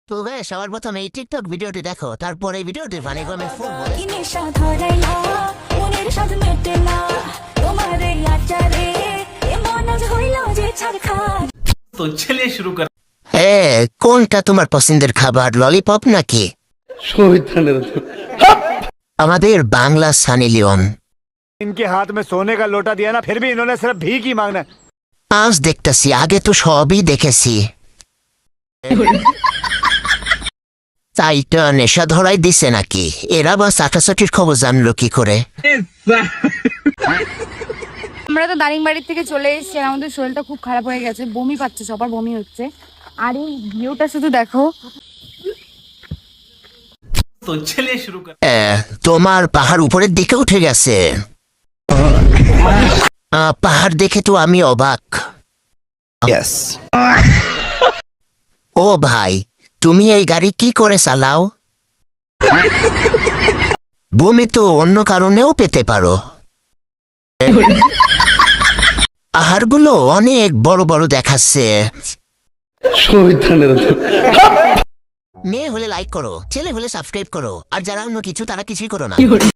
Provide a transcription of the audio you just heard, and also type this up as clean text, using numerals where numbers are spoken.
তো গায়ে সবার প্রথমে এই টিকটক ভিডিওটি দেখো, তারপর এই ভিডিওটি ফানি কমেন্ট করবো। तो चलिए शुरू कर। কোনটা তোমার পছন্দের খাবার, ললিপপ নাকি আমাদের বাংলা সানি লিওন? इनके हाथ में सोने का लोटा दिया ना, फिर भी इन्होंने सिर्फ भीख ही मांगना है। আজ দেখতেছি, আগে তো সবই দেখেছি। তাই তো নেশা ধরাই দিছে নাকি? এরা বা চাটাচাটির খবর জানলো কি করে? আমরা তো দারিংবাড়ির থেকে চলে এসেছি, আমাদের শরীরটা খুব খারাপ হয়ে গেছে, বমি পাচ্ছে, সবার বমি হচ্ছে। আর এই ভিউটা শুধু দেখো। तो चलिए शुरू कर। তোমার পাহাড় উপরের দিকে উঠে গেছে। পাহাড় দেখে তো আমি অবাক। ও ভাই, তুমি এই গাড়ি কি করে চালাও? বমি তো অন্য কারণেও পেতে পারো। পাহাড়গুলো অনেক বড় বড় দেখাচ্ছে। মেয়ে হলে লাইক করো, ছেলে হলে সাবস্ক্রাইব করো, আর যারা অন্য কিছু তারা কিছুই করো না।